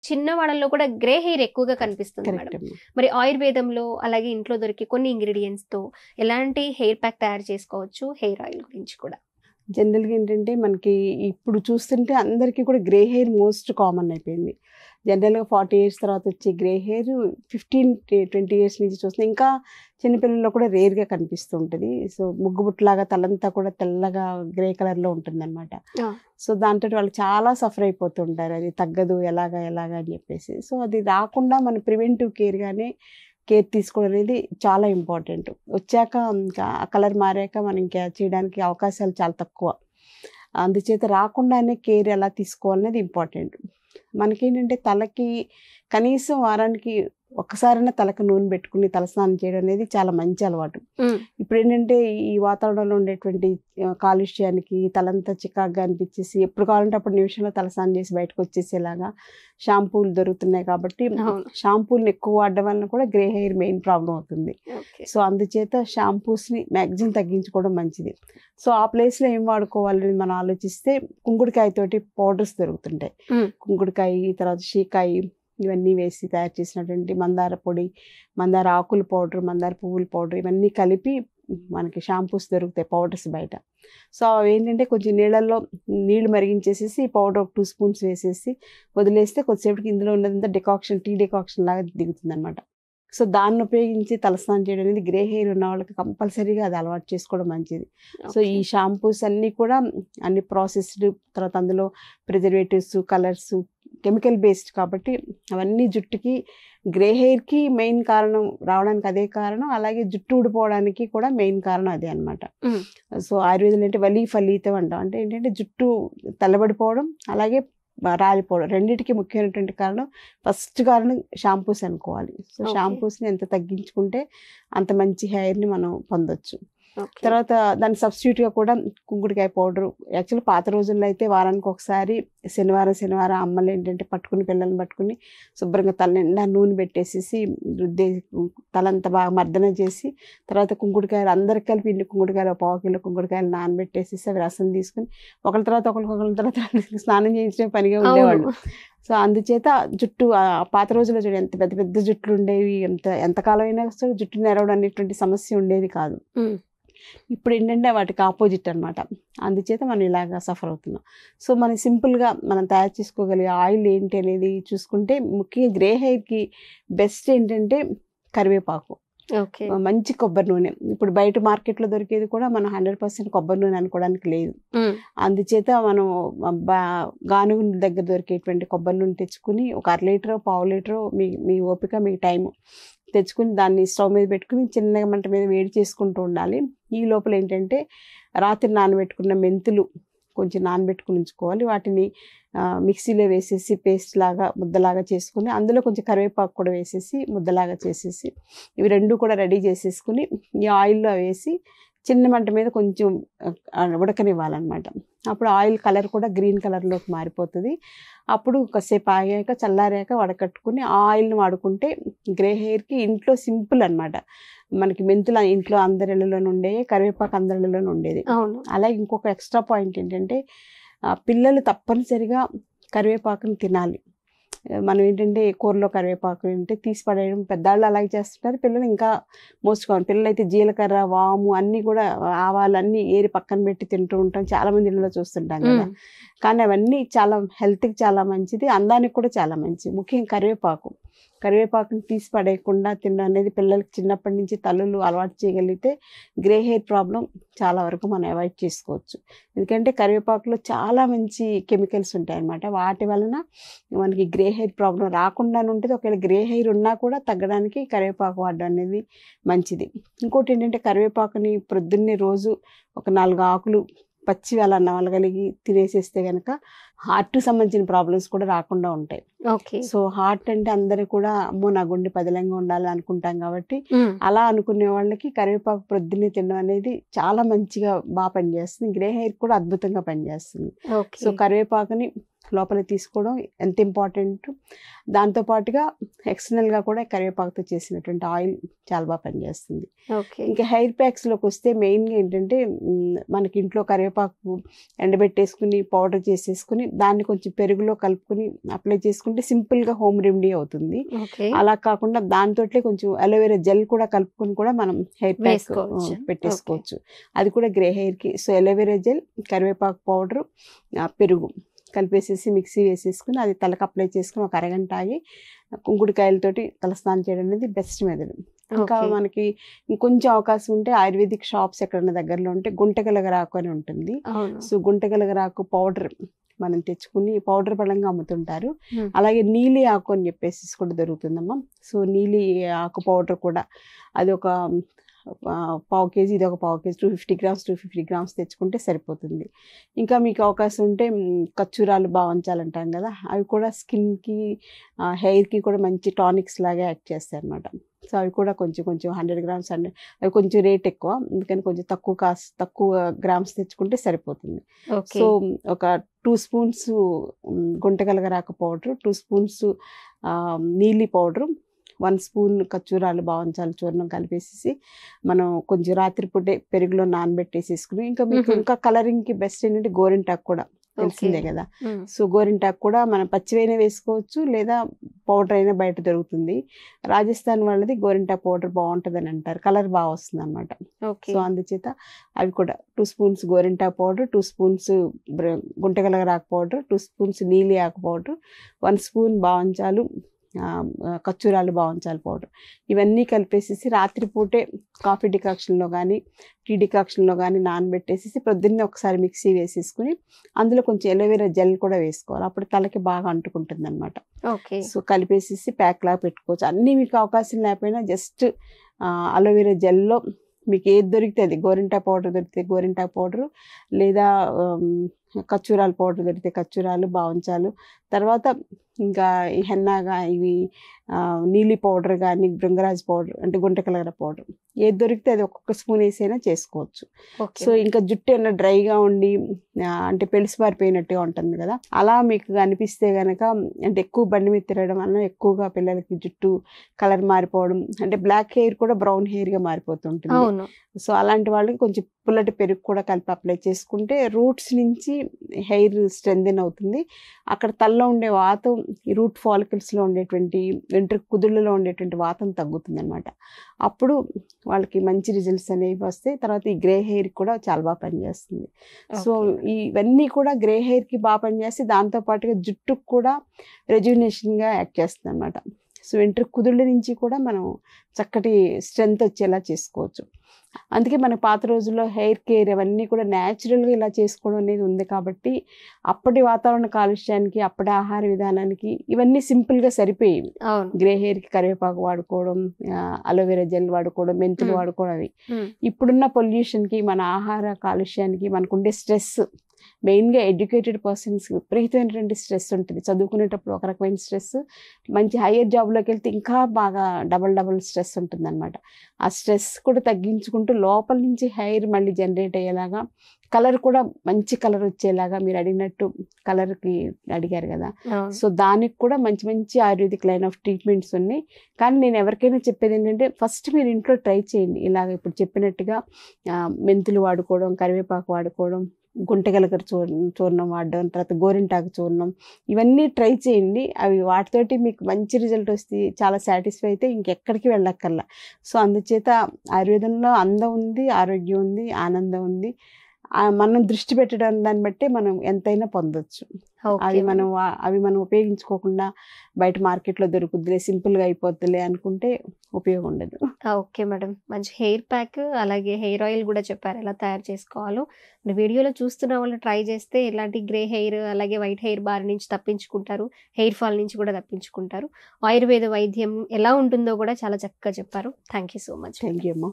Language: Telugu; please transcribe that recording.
చిన్న వాళ్ళలో కూడా గ్రే హెయిర్ ఎక్కువగా కనిపిస్తుంది కరెక్ట్ మేడం. మరి ఆయుర్వేదంలో అలాగే ఇంట్లో దొరికే కొన్ని ఇంగ్రీడియంట్స్ తో ఎలాంటి హెయిర్ ప్యాక్ తయారు చేసుకోవచ్చు, హెయిర్ ఆయిల్ గురించి కూడా? జనరల్గా ఏంటంటే మనకి ఇప్పుడు చూస్తుంటే అందరికీ కూడా గ్రే హెయిర్ మోస్ట్ కామన్ అయిపోయింది. జనరల్గా 40 ఇయర్స్ తర్వాత వచ్చే గ్రే హెయిర్ 15-20 ఇయర్స్ నుంచి చూస్తే ఇంకా చిన్నపిల్లల్లో కూడా రేర్గా కనిపిస్తూ ఉంటుంది. సో ముగ్గుబుట్లాగా తలంతా కూడా తెల్లగా గ్రే కలర్లో ఉంటుందన్నమాట. సో దాంతో వాళ్ళు చాలా సఫర్ అయిపోతుంటారు, అది తగ్గదు ఎలాగా అని చెప్పేసి. సో అది రాకుండా మన ప్రివెంటివ్ కేర్ తీసుకోవడం అనేది చాలా ఇంపార్టెంట్. వచ్చాక ఇంకా ఆ కలర్ మారాక మనం ఇంకా చేయడానికి అవకాశాలు చాలా తక్కువ. అందుచేత రాకుండానే కేర్ ఎలా తీసుకోవాలనేది ఇంపార్టెంట్. మనకేంటంటే తలకి కనీసం వారానికి ఒక్కసారైనా తలకు నూనె పెట్టుకుని తలస్నానం చేయడం అనేది చాలా మంచి అలవాటు. ఇప్పుడు ఏంటంటే ఈ వాతావరణంలో ఉండేటువంటి కాలుష్యానికి తలంతా చికాగ్గా అనిపించేసి ఎప్పుడు కావాలంటే అప్పుడు నిమిషంలో తలస్నానం చేసి బయటకు వచ్చేసేలాగా షాంపూలు దొరుకుతున్నాయి కాబట్టి షాంపూలను ఎక్కువ వాడడం వలన కూడా గ్రే హెయిర్ మెయిన్ ప్రాబ్లం అవుతుంది. సో అందుచేత షాంపూస్ని మ్యాక్సిమం తగ్గించుకోవడం మంచిది. సో ఆ ప్లేస్లో ఏం వాడుకోవాలని మనం ఆలోచిస్తే కుంకుడుకాయతోటి పౌడర్స్ దొరుకుతుంటాయి. కుంకుడుకాయ, తర్వాత షీకాయి, ఇవన్నీ వేసి తయారు చేసినటువంటి మందార పొడి, మందార ఆకుల పౌడర్, మందార పువ్వుల పౌడర్, ఇవన్నీ కలిపి మనకి షాంపూస్ దొరుకుతాయి పౌడర్స్ బయట. సో అవి ఏంటంటే కొంచెం నీళ్ళు మరిగించేసేసి పౌడర్ ఒక 2 స్పూన్స్ వేసేసి వదిలేస్తే కొద్దిసేపటికి ఇందులో ఉన్నదంతా టీ డికాక్షన్ లాగా దిగుతుంది అనమాట. సో దాన్ని ఉపయోగించి తలస్నానం చేయడం అనేది గ్రే హెయిర్ ఉన్న వాళ్ళకి కంపల్సరీగా అది అలవాటు చేసుకోవడం మంచిది. సో ఈ షాంపూస్ అన్నీ కూడా అన్ని ప్రాసెస్డ్, తర్వాత అందులో ప్రిజర్వేటివ్స్, కలర్స్, కెమికల్ బేస్డ్ కాబట్టి అవన్నీ జుట్టుకి గ్రే హెయిర్కి మెయిన్ కారణం రావడానికి అదే కారణం. అలాగే జుట్టు ఊడిపోవడానికి కూడా మెయిన్ కారణం అదే అనమాట. సో ఆయుర్వేదంలో అంటే వలీ ఫలితం అంటాం. అంటే ఏంటంటే జుట్టు తెల్లబడిపోవడం, అలాగే రాలిపోవడం, రెండింటికి ముఖ్యమైనటువంటి కారణం ఫస్ట్ కారణం షాంపూస్ అనుకోవాలి. సో షాంపూస్ని ఎంత తగ్గించుకుంటే అంత మంచి హెయిర్ని మనం పొందొచ్చు. తర్వాత దాని సబ్స్టిట్యూట్గా కూడా కుంకుడుకాయ పౌడరు. యాక్చువల్లీ పాత రోజుల్లో అయితే వారానికి ఒకసారి శనివారం అమ్మలు ఏంటంటే పిల్లల్ని పట్టుకుని శుభ్రంగా తల నిండా నూనె పెట్టేసేసి తలంతా బాగా మర్దన చేసి తర్వాత కుంకుడుకాయలు అందరికి కలిపి ఇన్ని కుంకుడుకాయలు, 1/4 కిలో కుంకుడుకాయలు నానబెట్టేసేసి అవి రసం తీసుకుని ఒకరి తర్వాత స్నానం చేయించే పనిగా ఉండేవాళ్ళు. సో అందుచేత జుట్టు పాత రోజుల్లో చూడండి ఎంత పెద్ద పెద్ద జుట్లు ఉండేవి, ఎంతకాలం అయినా సరే జుట్టు నెరవడం అనేటువంటి సమస్య ఉండేది కాదు. ఇప్పుడు ఏంటంటే వాటికి ఆపోజిట్ అనమాట. అందుచేత మనం ఇలాగా సఫర్ అవుతున్నాం. సో మనం సింపుల్గా మనం తయారు చేసుకోగలిగే ఆయిల్ ఏంటి అనేది చూసుకుంటే ముఖ్యంగా గ్రే హెయిర్కి బెస్ట్ ఏంటంటే కరివేపాకు, మంచి కొబ్బరి నూనె. ఇప్పుడు బయట మార్కెట్లో దొరికేది కూడా మనం 100% కొబ్బరి నూనె అనుకోవడానికి లేదు. అందుచేత మనం గానుగు దగ్గర దొరికేటువంటి కొబ్బరి నూనె తెచ్చుకుని ఒక 1/2 లీటరో 1/4 లీటరో మీ ఓపిక, మీ టైము తెచ్చుకుని దాన్ని స్టవ్ మీద పెట్టుకుని చిన్నగా మంట మీద వేడి చేసుకుంటూ ఉండాలి. ఈ లోపల ఏంటంటే రాత్రి నానబెట్టుకున్న మెంతులు కొంచెం నానబెట్టుకుని ఉంచుకోవాలి. వాటిని మిక్సీలో వేసేసి పేస్ట్ లాగా ముద్దలాగా చేసుకుని అందులో కొంచెం కరివేపాకు కూడా వేసేసి ముద్దలాగా చేసేసి ఇవి రెండు కూడా రెడీ చేసేసుకుని ఈ ఆయిల్లో వేసి చిన్న మంట మీద కొంచెం ఉడకనివ్వాలన్నమాట. అప్పుడు ఆయిల్ కలర్ కూడా గ్రీన్ కలర్లోకి మారిపోతుంది. అప్పుడు కాసేపు ఆగాక చల్లారాక వడకట్టుకుని ఆ ఆయిల్ని వాడుకుంటే గ్రే హెయిర్కి ఇంట్లో సింపుల్ అనమాట. మనకి మెంతులు ఇంట్లో అందరిలోనూ ఉండేవి, కరివేపాకు అందరిలోనూ ఉండేది. అలాగే ఇంకొక ఎక్స్ట్రా పాయింట్ ఏంటంటే పిల్లలు తప్పనిసరిగా కరివేపాకుని తినాలి. మనం ఏంటంటే కూరలో కరివేపాకు అంటే తీసి పడేయడం, పెద్దవాళ్ళు అలాగే చేస్తుంటారు, పిల్లలు ఇంకా మోస్ట్ కామన్. పిల్లలు అయితే జీలకర్ర, వాము అన్నీ కూడా ఆవాలు అన్నీ ఏరి పక్కన పెట్టి తింటూ ఉంటాం, చాలామంది ఇళ్ళలో చూస్తుంటాం కదా. కానీ అవన్నీ చాలా హెల్త్కి చాలా మంచిది, అందానికి కూడా చాలా మంచిది. ముఖ్యంగా కరివేపాకుని తీసి పడేయకుండా తినడం అనేది పిల్లలకి చిన్నప్పటి నుంచి తల్లులు అలవాటు చేయగలిగితే గ్రే హెయిర్ ప్రాబ్లం చాలా వరకు మనం అవాయిడ్ చేసుకోవచ్చు. ఎందుకంటే కరివేపాకులో చాలా మంచి కెమికల్స్ ఉంటాయన్నమాట. వాటి వలన మనకి గ్రే హెయిర్ ప్రాబ్లం రాకుండా ఉంటుంది. ఒకవేళ గ్రే హెయిర్ ఉన్నా కూడా తగ్గడానికి కరివేపాకు వాడడం అనేది మంచిది. ఇంకోటి ఏంటంటే కరివేపాకుని ప్రొద్దున్నే రోజు ఒక 4 ఆకులు పచ్చి అలా నవలగలిగి తినేసేస్తే కనుక హార్ట్కి సంబంధించిన ప్రాబ్లమ్స్ కూడా రాకుండా ఉంటాయి. సో హార్ట్ అంటే అందరూ కూడా అమ్మో నా గుండె పదిలంగా ఉండాలి అనుకుంటాం కాబట్టి అలా అనుకునే వాళ్ళకి కరివేపాకు ప్రొద్దున్నే తినడం అనేది చాలా మంచిగా బాగా పనిచేస్తుంది. గ్రే హెయిర్ కూడా అద్భుతంగా పనిచేస్తుంది. సో కరివేపాకుని లోపల తీసుకోవడం ఎంత ఇంపార్టెంట్. దాంతోపాటుగా ఎక్స్టర్నల్గా కూడా కరివేపాకుతో చేసినటువంటి ఆయిల్ చాలా బాగా పనిచేస్తుంది. ఓకే. ఇంకా హెయిర్ ప్యాక్స్లోకి వస్తే మెయిన్గా ఏంటంటే మనకి ఇంట్లో కరివేపాకు ఎండబెట్టేసుకుని పౌడర్ చేసేసుకుని దాన్ని కొంచెం పెరుగులో కలుపుకొని అప్లై చేసుకుంటే సింపుల్గా హోమ్ రెమెడీ అవుతుంది. ఓకే. అలా కాకుండా దాంతోటే కొంచెం అలోవెరా జెల్ కూడా కలుపుకొని కూడా మనం హెయిర్ ప్యాక్ వేసుకోవచ్చు. పెట్టేసుకోవచ్చు. అది కూడా గ్రే హెయిర్కి. సో అలోవెరా జెల్, కరివేపాకు పౌడరు, పెరుగు కలిపేసేసి మిక్సీ వేసేసుకుని అది తలకు అప్లై చేసుకుని ఒక అరగంట ఆగి కుంకుడుకాయలతోటి తలస్నానం చేయడం అనేది బెస్ట్ మెథడ్. ఇంకా ఓకే. మనకి ఇంకొంచెం అవకాశం ఉంటే ఆయుర్వేదిక్ షాప్స్ ఎక్కడన్నా దగ్గరలో ఉంటే గుంటగలగరాకు అని ఉంటుంది. అవును. సో గుంటగలగరాకు పౌడర్ మనం తెచ్చుకుని పౌడర్ పడంగా అమ్ముతుంటారు. Hmm. అలాగే నీలి ఆకు అని చెప్పేసి కూడా దొరుకుతుందమ్మా. సో నీలి ఆకు పౌడర్ కూడా అది ఒక పావు కేజీ, ఇది ఒక పావు కేజీ, 250 గ్రామ్స్ తెచ్చుకుంటే సరిపోతుంది. ఇంకా మీకు అవకాశం ఉంటే ఖర్జూరాలు బావంచాలంటాం కదా, అవి కూడా స్కిన్కి హెయిర్కి కూడా మంచి టానిక్స్ లాగా యాక్ట్ చేస్తాయి అన్నమాట. సో అవి కూడా కొంచెం 100 గ్రామ్స్ అవి కొంచెం రేట్ ఎక్కువ, అందుకని కొంచెం తక్కువ గ్రామ్స్ తెచ్చుకుంటే సరిపోతుంది. ఓకే. సో ఒక 2 స్పూన్స్ గుంటగలగరాకు పౌడర్, 2 స్పూన్స్ నీలి పౌడరు, 1 స్పూన్ ఖర్జూరాలు బావంచాలు చూర్ణం కలిపేసేసి మనం కొంచెం రాత్రిపూటే పెరుగులో నానబెట్టేసేసుకుని, ఇంకా మీకు ఇంకా కలరింగ్కి బెస్ట్ ఏంటంటే గోరింటాకు కూడా తెలిసిందే కదా. సో గోరింటాకు కూడా మనం పచ్చివైనా వేసుకోవచ్చు, లేదా పౌడర్ అయినా బయట దొరుకుతుంది. రాజస్థాన్ వాళ్ళది గోరింటాకు పౌడర్ బాగుంటుంది అని అంటారు, కలర్ బాగా వస్తుంది అనమాట. సో అందుచేత అవి కూడా 2 స్పూన్స్ గోరింటాకు పౌడర్, 2 స్పూన్స్ గుంటగలగరాకు పౌడర్, 2 స్పూన్స్ నీలి ఆకు పౌడర్, 1 స్పూన్ బావంచాలు, ఖర్జూరాలు బావంచాలు పౌడర్, ఇవన్నీ కలిపేసేసి రాత్రిపూటే కాఫీ డికాక్షన్లో కానీ టీ డికాక్షన్లో కానీ నానబెట్టేసేసి ప్రొద్దున్నే ఒకసారి మిక్సీ వేసేసుకుని అందులో కొంచెం ఎలోవెరా జెల్ కూడా వేసుకోవాలి. అప్పుడు తలకి బాగా అంటుకుంటుంది అనమాట. ఓకే. సో కలిపేసేసి ప్యాక్ లాగా పెట్టుకోవచ్చు. అన్నీ మీకు అవకాశం లేకపోయినా జస్ట్ అలోవెరా జెల్లో మీకు ఏది దొరికితే అది, గోరింటాకు పౌడర్ దొరికితే గోరింటాకు పౌడరు, లేదా ఖర్జూరాల పౌడర్ దొరికితే ఖర్జూరాలు బావంచాలు, తర్వాత ఇంకా ఈ హెన్నాగా ఇవి నీలి పౌడర్ కానీ బృంగరాజ్ పౌడర్ అంటే గుంటకలగర పౌడర్ ఏది దొరికితే అది ఒక్కొక్క స్పూన్ వేసైనా చేసుకోవచ్చు. సో ఇంకా జుట్టు ఏమైనా డ్రైగా ఉండి అంటే పెళిసిపారిపోయినట్టుగా ఉంటుంది కదా, అలా మీకు అనిపిస్తే కనుక, అంటే ఎక్కువ బండి మీద తిరగడం వల్ల ఎక్కువగా పిల్లలకి జుట్టు కలర్ మారిపోవడం, అంటే బ్లాక్ హెయిర్ కూడా బ్రౌన్ హెయిర్గా మారిపోతుంటుంది. సో అలాంటి వాళ్ళకి కొంచెం పుల్లటి పెరుగు కూడా కలిపి అప్లై చేసుకుంటే రూట్స్ నుంచి హెయిర్ స్ట్రెంథెన్ అవుతుంది. అక్కడ తలలో ఉండే వాతం, ఈ రూట్ ఫాలికల్స్లో ఉండేటువంటి వెంట్రుక కుదుళ్ళలో ఉండేటువంటి వాతం తగ్గుతుంది అనమాట. అప్పుడు వాళ్ళకి మంచి రిజల్ట్స్ అనేవి వస్తాయి. తర్వాత ఈ గ్రే హెయిర్ కూడా చాలా బాగా పనిచేస్తుంది. సో ఇవన్నీ కూడా గ్రే హెయిర్కి బాగా పనిచేస్తే దాంతోపాటుగా జుట్టుకు కూడా రెజ్యునేషన్గా యాక్ట్ చేస్తుంది అనమాట. సో వెంట్రుక కుదుళ్ళ నుంచి కూడా మనం చక్కటి స్ట్రెంగ్త్ వచ్చేలా చేసుకోవచ్చు. అందుకే మన పాత రోజుల్లో హెయిర్ కేర్ అవన్నీ కూడా న్యాచురల్గా ఇలా చేసుకోవడం అనేది ఉంది కాబట్టి అప్పటి వాతావరణ కాలుష్యానికి, అప్పటి ఆహార విధానానికి ఇవన్నీ సింపుల్గా సరిపోయేవి. గ్రే హెయిర్కి కరివేపాకు వాడుకోవడం, అలోవెరా జెల్ వాడుకోవడం, మెంతులు వాడుకోవడం, అవి ఇప్పుడున్న పొల్యూషన్కి, మన ఆహార కాలుష్యానికి, మనకుండే స్ట్రెస్, మెయిన్గా ఎడ్యుకేటెడ్ పర్సన్స్ విపరీతమైనటువంటి స్ట్రెస్ ఉంటుంది. చదువుకునేటప్పుడు ఒక రకమైన స్ట్రెస్, మంచి హయ్యర్ జాబ్లోకి వెళ్తే ఇంకా బాగా డబల్ స్ట్రెస్ ఉంటుంది అనమాట. ఆ స్ట్రెస్ కూడా తగ్గించుకుంటూ లోపల నుంచి హెయిర్ మళ్ళీ జనరేట్ అయ్యేలాగా, కలర్ కూడా మంచి కలర్ వచ్చేలాగా, మీరు అడిగినట్టు కలర్కి అడిగారు కదా, సో దానికి కూడా మంచి ఆయుర్వేదిక్ లైన్ ఆఫ్ ట్రీట్మెంట్స్ ఉన్నాయి. కానీ నేను ఎవరికైనా చెప్పేది ఏంటంటే, ఫస్ట్ మీరు ఇంట్లో ట్రై చేయండి. ఇలాగ ఇప్పుడు చెప్పినట్టుగా మెంతులు వాడుకోవడం, కరివేపాకు వాడుకోవడం, గుంటగలగర చూర్ణం వాడడం, తర్వాత గోరింటాకు చూర్ణం, ఇవన్నీ ట్రై చేయండి. అవి వాటితోటి మీకు మంచి రిజల్ట్ వస్తే, చాలా సాటిస్ఫై అయితే ఇంకెక్కడికి వెళ్ళక్కర్లా. సో అందుచేత ఆయుర్వేదంలో అందం ఉంది, ఆరోగ్యం ఉంది, ఆనందం ఉంది. మనం దృష్టి పెట్టడం దాన్ని బట్టి మనం ఎంతైనా పొందొచ్చు. అవి మనం ఉపయోగించుకోకుండా బయట మార్కెట్లో దొరుకుద్దిలే, సింపుల్గా అయిపోద్దిలే అనుకుంటే ఉపయోగం ఉండదు. ఓకే మేడం, మంచి హెయిర్ ప్యాక్ అలాగే హెయిర్ ఆయిల్ కూడా చెప్పారు ఎలా తయారు చేసుకోవాలో. వీడియోలో చూస్తున్న వాళ్ళు ట్రై చేస్తే ఇలాంటి గ్రే హెయిర్ అలాగే వైట్ హెయిర్ బారి నుంచి తప్పించుకుంటారు, హెయిర్ ఫాల్ నుంచి కూడా తప్పించుకుంటారు. ఆయుర్వేద వైద్యం ఎలా ఉంటుందో కూడా చాలా చక్కగా చెప్పారు. Thank you so much. Thank you అమ్మా.